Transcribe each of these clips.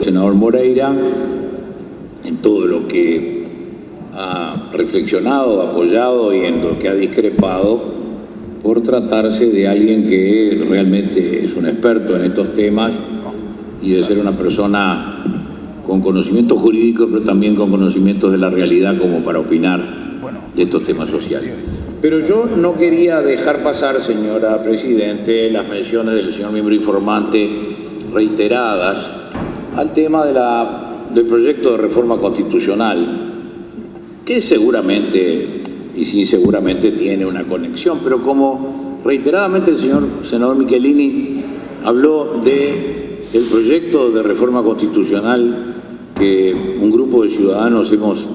Senador Moreira, en todo lo que ha reflexionado, apoyado y en lo que ha discrepado, por tratarse de alguien que realmente es un experto en estos temas y de ser una persona con conocimientos jurídicos, pero también con conocimientos de la realidad como para opinar de estos temas sociales. Pero yo no quería dejar pasar, señora Presidente, las menciones del señor miembro informante reiteradas al tema del proyecto de reforma constitucional, que seguramente y sí seguramente tiene una conexión, pero como reiteradamente el señor senador Michelini habló del proyecto de reforma constitucional que un grupo de ciudadanos hemos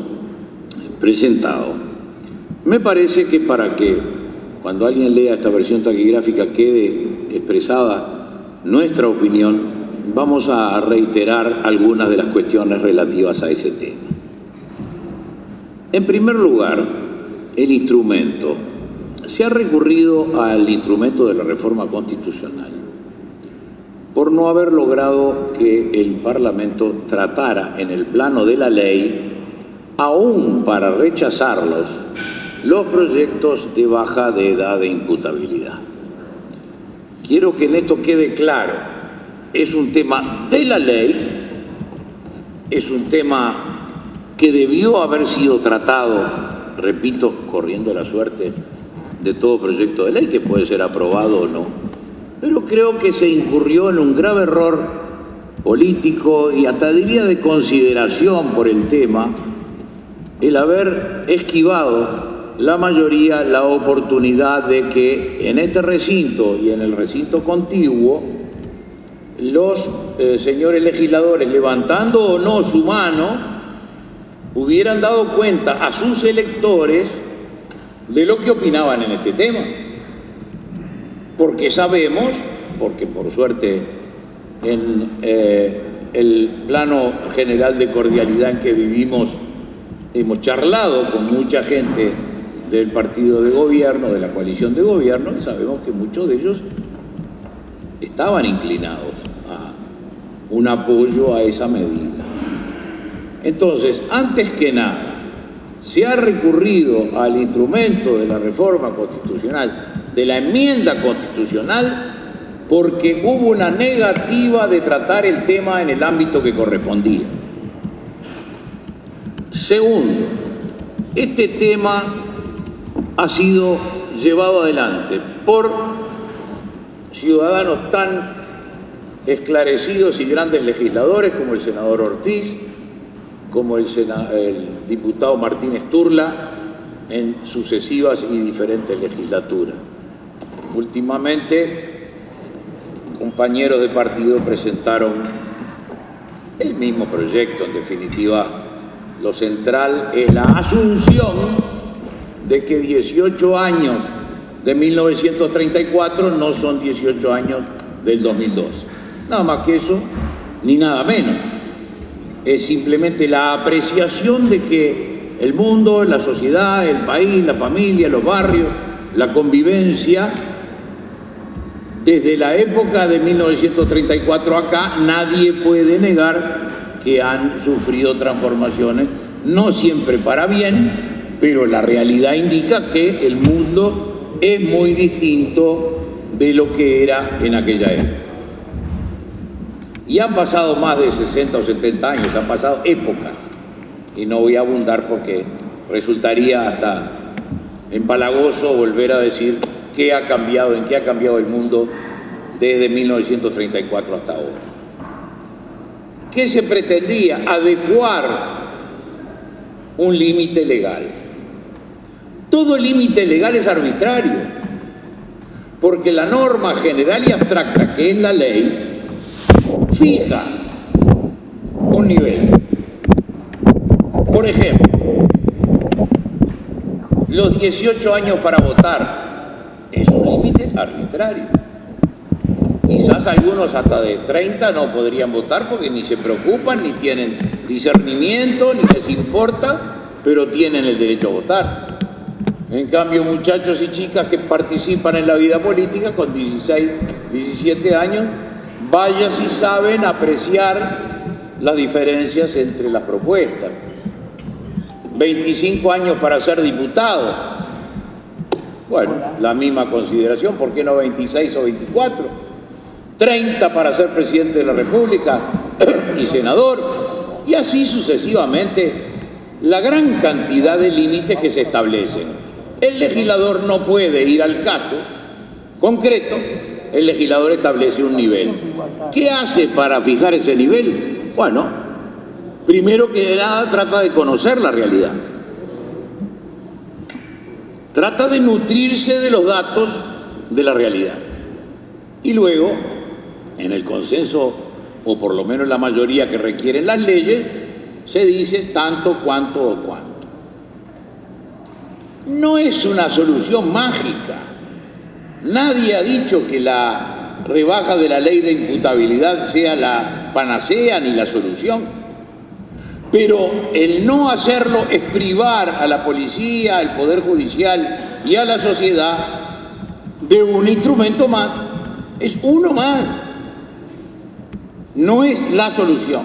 presentado, me parece que para que cuando alguien lea esta versión taquigráfica quede expresada nuestra opinión, vamos a reiterar algunas de las cuestiones relativas a ese tema. En primer lugar, el instrumento. Se ha recurrido al instrumento de la reforma constitucional por no haber logrado que el Parlamento tratara en el plano de la ley, aún para rechazarlos, los proyectos de baja de edad de imputabilidad. Quiero que en esto quede claro, es un tema de la ley, es un tema que debió haber sido tratado, repito, corriendo la suerte de todo proyecto de ley que puede ser aprobado o no, pero creo que se incurrió en un grave error político y hasta diría de consideración por el tema, el haber esquivado la mayoría la oportunidad de que en este recinto y en el recinto contiguo los señores legisladores, levantando o no su mano, hubieran dado cuenta a sus electores de lo que opinaban en este tema. Porque sabemos, porque por suerte en el plano general de cordialidad en que vivimos hemos charlado con mucha gente del partido de gobierno, de la coalición de gobierno, y sabemos que muchos de ellos estaban inclinados a un apoyo a esa medida. Entonces, antes que nada, se ha recurrido al instrumento de la reforma constitucional, de la enmienda constitucional, porque hubo una negativa de tratar el tema en el ámbito que correspondía. Segundo, este tema ha sido llevado adelante por ciudadanos tan esclarecidos y grandes legisladores como el senador Ortiz, como el diputado Martínez Turla en sucesivas y diferentes legislaturas. Últimamente, compañeros de partido presentaron el mismo proyecto. En definitiva, lo central es la asunción de que 18 años de 1934 no son 18 años del 2012. Nada más que eso, ni nada menos. Es simplemente la apreciación de que el mundo, la sociedad, el país, la familia, los barrios, la convivencia, desde la época de 1934 acá, nadie puede negar que han sufrido transformaciones, no siempre para bien, pero la realidad indica que el mundo es muy distinto de lo que era en aquella época. Y han pasado más de 60 o 70 años, han pasado épocas, y no voy a abundar porque resultaría hasta empalagoso volver a decir qué ha cambiado, en qué ha cambiado el mundo desde 1934 hasta ahora. ¿Qué se pretendía? Adecuar un límite legal. Todo límite legal es arbitrario, porque la norma general y abstracta, que es la ley, fija un nivel. Por ejemplo, los 18 años para votar es un límite arbitrario. Quizás algunos hasta de 30 no podrían votar porque ni se preocupan, ni tienen discernimiento, ni les importa, pero tienen el derecho a votar. En cambio, muchachos y chicas que participan en la vida política con 16, 17 años, vaya si saben apreciar las diferencias entre las propuestas. 25 años para ser diputado. Bueno, la misma consideración, ¿por qué no 26 o 24? 30 para ser presidente de la República y senador, y así sucesivamente, la gran cantidad de límites que se establecen. El legislador no puede ir al caso concreto, el legislador establece un nivel. ¿Qué hace para fijar ese nivel? Bueno, primero que nada trata de conocer la realidad. Trata de nutrirse de los datos de la realidad. Y luego, en el consenso, o por lo menos la mayoría que requieren las leyes, se dice tanto, cuánto o cuánto. No es una solución mágica. Nadie ha dicho que la rebaja de la ley de imputabilidad sea la panacea ni la solución. Pero el no hacerlo es privar a la policía, al Poder Judicial y a la sociedad de un instrumento más. Es uno más. No es la solución.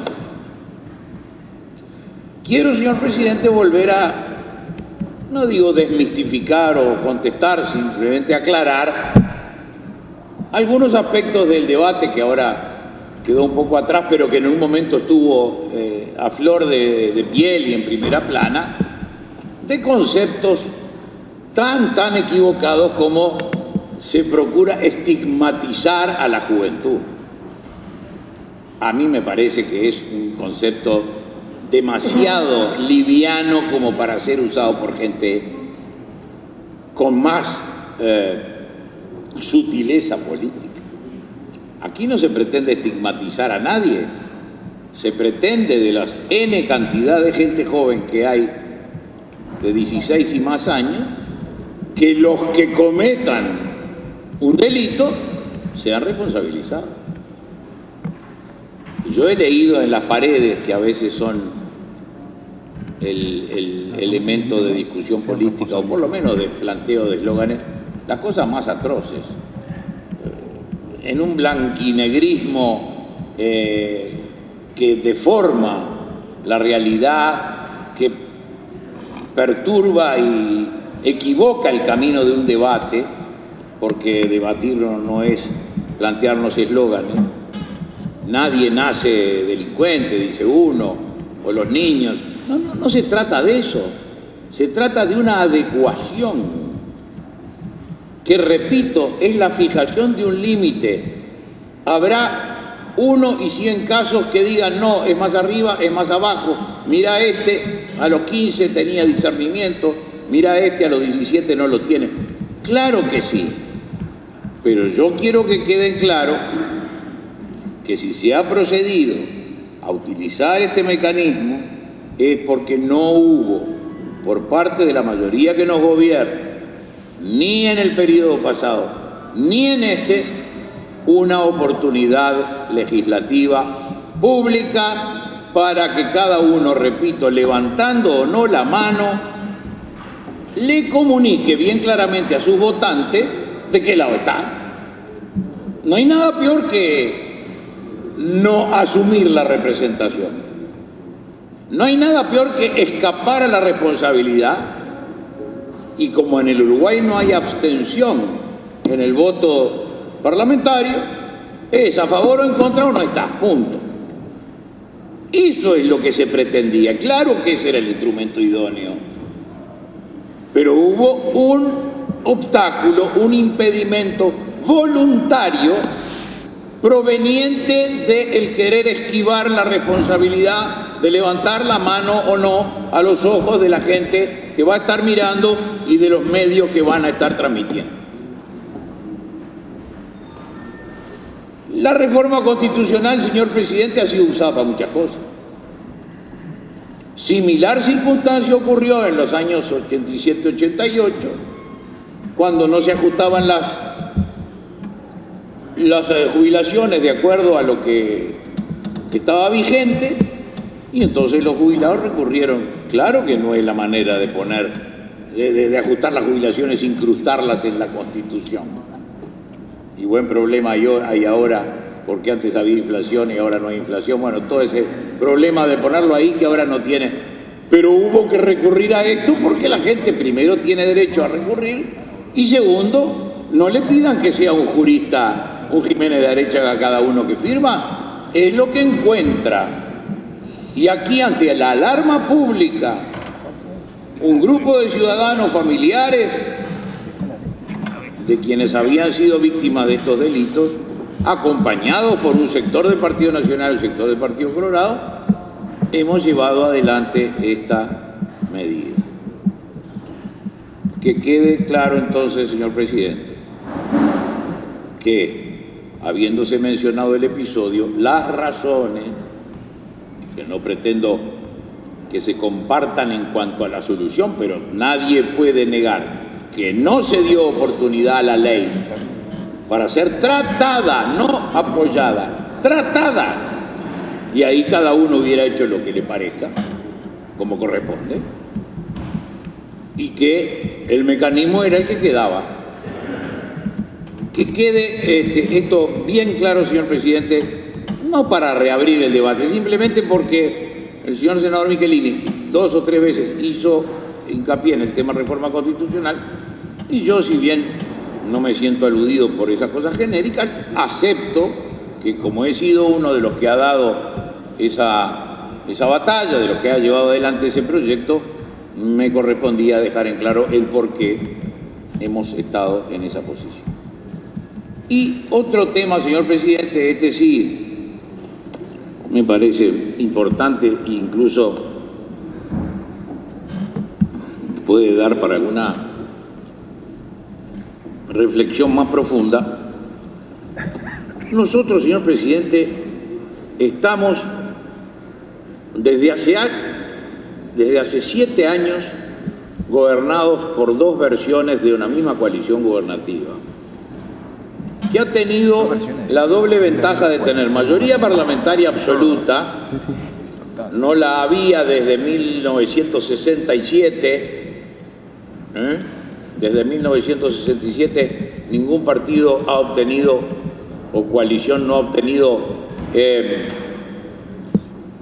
Quiero, señor presidente, volver a, no digo desmistificar o contestar, simplemente aclarar algunos aspectos del debate que ahora quedó un poco atrás, pero que en un momento estuvo a flor de piel y en primera plana, de conceptos tan equivocados como se procura estigmatizar a la juventud. A mí me parece que es un concepto demasiado liviano como para ser usado por gente con más sutileza política. Aquí no se pretende estigmatizar a nadie, se pretende de las N cantidad de gente joven que hay de 16 y más años, que los que cometan un delito sean responsabilizados. Yo he leído en las paredes, que a veces son el elemento de discusión política, o por lo menos de planteo de eslóganes, las cosas más atroces. En un blanquinegrismo que deforma la realidad, que perturba y equivoca el camino de un debate, porque debatirlo no es plantearnos eslóganes. Nadie nace delincuente, dice uno, o los niños. No se trata de eso. Se trata de una adecuación que, repito, es la fijación de un límite. Habrá 1 y 100 casos que digan no, es más arriba, es más abajo. Mira este, a los 15 tenía discernimiento, mira este, a los 17 no lo tiene. Claro que sí, pero yo quiero que quede claro que si se ha procedido a utilizar este mecanismo es porque no hubo, por parte de la mayoría que nos gobierna, ni en el periodo pasado, ni en este, una oportunidad legislativa pública para que cada uno, repito, levantando o no la mano, le comunique bien claramente a sus votantes de qué lado está. No hay nada peor que no asumir la representación. No hay nada peor que escapar a la responsabilidad, y como en el Uruguay no hay abstención en el voto parlamentario, es a favor o en contra o no está, punto. Eso es lo que se pretendía. Claro que ese era el instrumento idóneo, pero hubo un obstáculo, un impedimento voluntario proveniente del querer esquivar la responsabilidad de levantar la mano o no a los ojos de la gente que va a estar mirando y de los medios que van a estar transmitiendo. La reforma constitucional, señor presidente, ha sido usada para muchas cosas. Similar circunstancia ocurrió en los años 87-88, cuando no se ajustaban las jubilaciones de acuerdo a lo que estaba vigente, y entonces los jubilados recurrieron. Claro que no es la manera de poner, de ajustar las jubilaciones, incrustarlas en la Constitución. Y buen problema hay ahora, porque antes había inflación y ahora no hay inflación. Bueno, todo ese problema de ponerlo ahí que ahora no tiene. Pero hubo que recurrir a esto porque la gente primero tiene derecho a recurrir y segundo, no le pidan que sea un jurista, un Jiménez de Arechaga a cada uno que firma, es lo que encuentra. Y aquí ante la alarma pública, un grupo de ciudadanos familiares de quienes habían sido víctimas de estos delitos, acompañados por un sector del Partido Nacional y un sector del Partido Colorado, hemos llevado adelante esta medida. Que quede claro entonces, señor presidente, que habiéndose mencionado el episodio, las razones, que no pretendo que se compartan en cuanto a la solución, pero nadie puede negar que no se dio oportunidad a la ley para ser tratada, no apoyada, tratada. Y ahí cada uno hubiera hecho lo que le parezca, como corresponde, y que el mecanismo era el que quedaba. Que quede esto bien claro, señor presidente, no para reabrir el debate, simplemente porque el señor senador Michelini 2 o 3 veces hizo hincapié en el tema reforma constitucional, y yo, si bien no me siento aludido por esas cosas genéricas, acepto que como he sido uno de los que ha dado esa batalla, de los que ha llevado adelante ese proyecto, me correspondía dejar en claro el por qué hemos estado en esa posición. Y otro tema, señor presidente, este sí me parece importante e incluso puede dar para alguna reflexión más profunda. Nosotros, señor presidente, estamos desde hace 7 años gobernados por 2 versiones de una misma coalición gubernativa, que ha tenido la doble ventaja de tener mayoría parlamentaria absoluta. No la había desde 1967. Desde 1967 ningún partido ha obtenido, o coalición no ha obtenido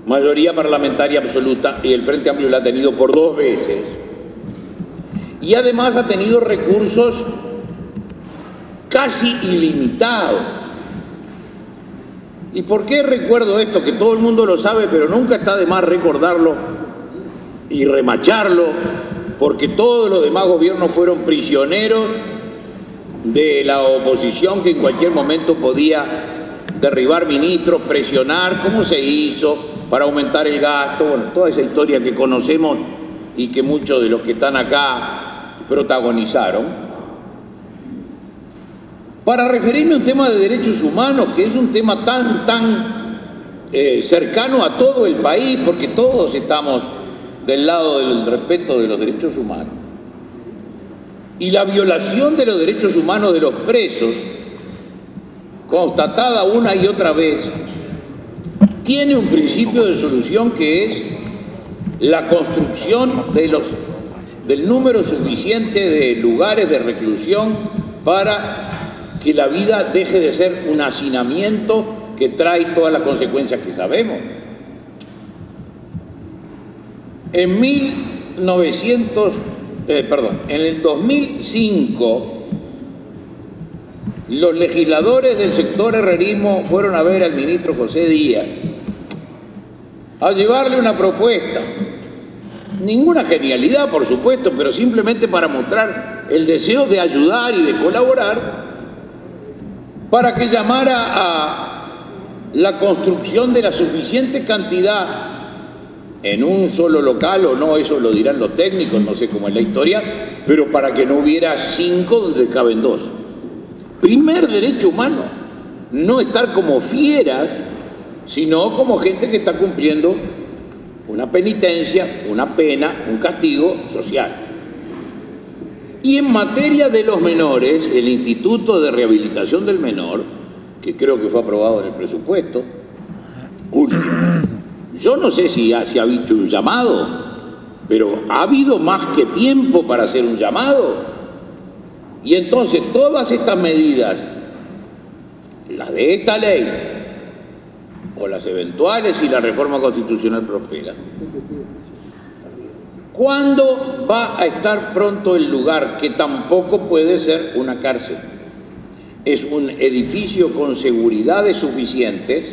mayoría parlamentaria absoluta, y el Frente Amplio la ha tenido por 2 veces. Y además ha tenido recursos casi ilimitados. ¿Y por qué recuerdo esto? Que todo el mundo lo sabe, pero nunca está de más recordarlo y remacharlo, porque todos los demás gobiernos fueron prisioneros de la oposición, que en cualquier momento podía derribar ministros, presionar, como se hizo para aumentar el gasto, bueno, toda esa historia que conocemos y que muchos de los que están acá protagonizaron. Para referirme a un tema de derechos humanos, que es un tema tan cercano a todo el país, porque todos estamos del lado del respeto de los derechos humanos. Y la violación de los derechos humanos de los presos, constatada una y otra vez, tiene un principio de solución, que es la construcción del número suficiente de lugares de reclusión para que la vida deje de ser un hacinamiento que trae todas las consecuencias que sabemos. En el 2005, los legisladores del sector herrerismo fueron a ver al ministro José Díaz a llevarle una propuesta. Ninguna genialidad, por supuesto, pero simplemente para mostrar el deseo de ayudar y de colaborar, para que llamara a la construcción de la suficiente cantidad en un solo local, o no, eso lo dirán los técnicos, no sé cómo es la historia, pero para que no hubiera 5 donde caben 2. Primer derecho humano, no estar como fieras, sino como gente que está cumpliendo una penitencia, una pena, un castigo social. Y en materia de los menores, el Instituto de Rehabilitación del Menor, que creo que fue aprobado en el presupuesto último, yo no sé si se ha visto un llamado, pero ha habido más que tiempo para hacer un llamado. Y entonces todas estas medidas, las de esta ley o las eventuales si la reforma constitucional prospera. ¿Cuándo va a estar pronto el lugar, que tampoco puede ser una cárcel? Es un edificio con seguridades suficientes,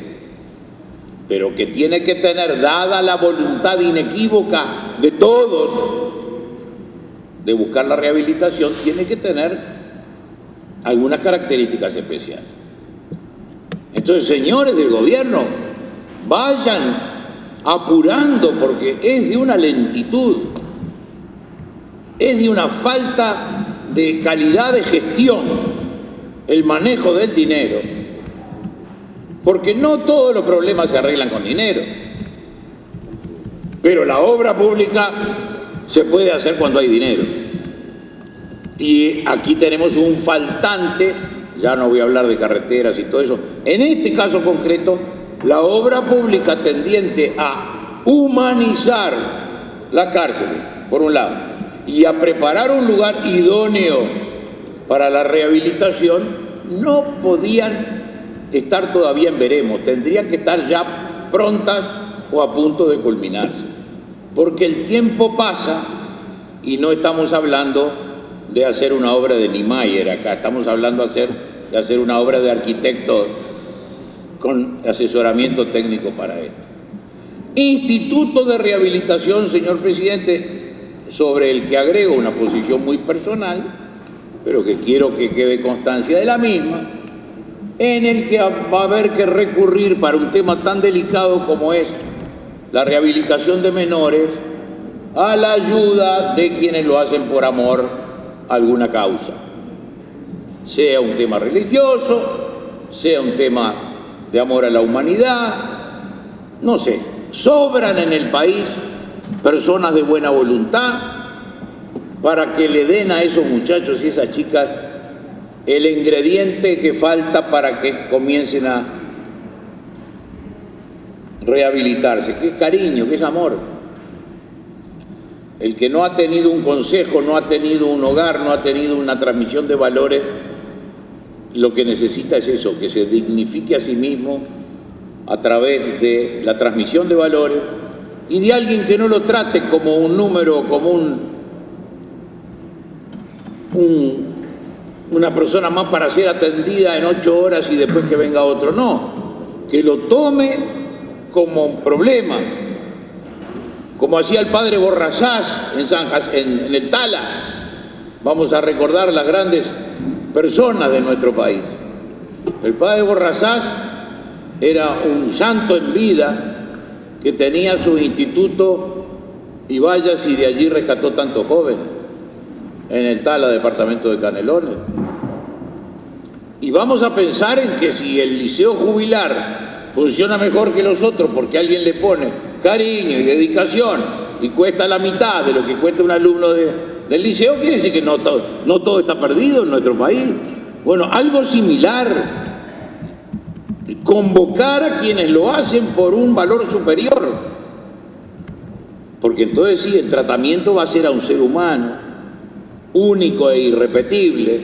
pero que tiene que tener, dada la voluntad inequívoca de todos de buscar la rehabilitación, tiene que tener algunas características especiales. Entonces, señores del gobierno, vayan apurando, porque es de una lentitud, es de una falta de calidad de gestión el manejo del dinero, porque no todos los problemas se arreglan con dinero, pero la obra pública se puede hacer cuando hay dinero. Y aquí tenemos un faltante, ya no voy a hablar de carreteras y todo eso, en este caso concreto, la obra pública tendiente a humanizar la cárcel, por un lado, y a preparar un lugar idóneo para la rehabilitación, no podían estar todavía en veremos, tendrían que estar ya prontas o a punto de culminarse, porque el tiempo pasa y no estamos hablando de hacer una obra de Niemeyer acá, estamos hablando de hacer una obra de arquitectos con asesoramiento técnico para esto. Instituto de Rehabilitación, señor presidente, sobre el que agrego una posición muy personal, pero que quiero que quede constancia de la misma, en el que va a haber que recurrir para un tema tan delicado como es la rehabilitación de menores a la ayuda de quienes lo hacen por amor a alguna causa, sea un tema religioso, sea un tema de amor a la humanidad, no sé, sobran en el país personas de buena voluntad para que le den a esos muchachos y esas chicas el ingrediente que falta para que comiencen a rehabilitarse, que es cariño, que es amor. El que no ha tenido un consejo, no ha tenido un hogar, no ha tenido una transmisión de valores, lo que necesita es eso, que se dignifique a sí mismo a través de la transmisión de valores y de alguien que no lo trate como un número, como una persona más para ser atendida en 8 horas y después que venga otro. No, que lo tome como un problema, como hacía el padre Borrasás en el Tala. Vamos a recordar las grandes personas de nuestro país. El padre Borrasás era un santo en vida que tenía su instituto y vaya si de allí rescató tantos jóvenes en el Tala, departamento de Canelones. Y vamos a pensar en que si el liceo jubilar funciona mejor que los otros porque alguien le pone cariño y dedicación y cuesta la mitad de lo que cuesta un alumno del liceo, quiere decir que no todo está perdido en nuestro país. Bueno, algo similar, convocar a quienes lo hacen por un valor superior, porque entonces sí, el tratamiento va a ser a un ser humano, único e irrepetible,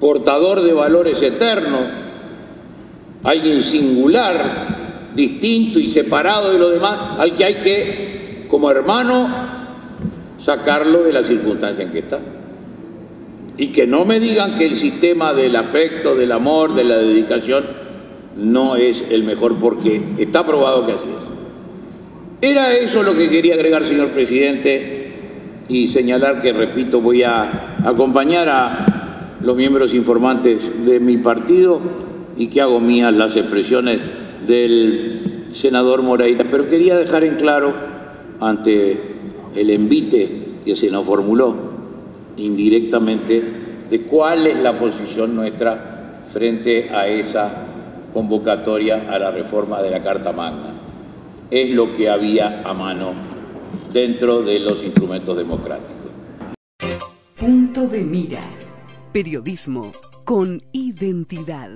portador de valores eternos, alguien singular, distinto y separado de los demás, al que hay que, como hermano, sacarlo de la circunstancia en que está. Y que no me digan que el sistema del afecto, del amor, de la dedicación no es el mejor, porque está probado que así es. Era eso lo que quería agregar, señor presidente, y señalar que, repito, voy a acompañar a los miembros informantes de mi partido y que hago mías las expresiones del senador Moreira, pero quería dejar en claro, ante el envite que se nos formuló indirectamente, de cuál es la posición nuestra frente a esa convocatoria a la reforma de la Carta Magna. Es lo que había a mano dentro de los instrumentos democráticos. Punto de mira. Periodismo con identidad.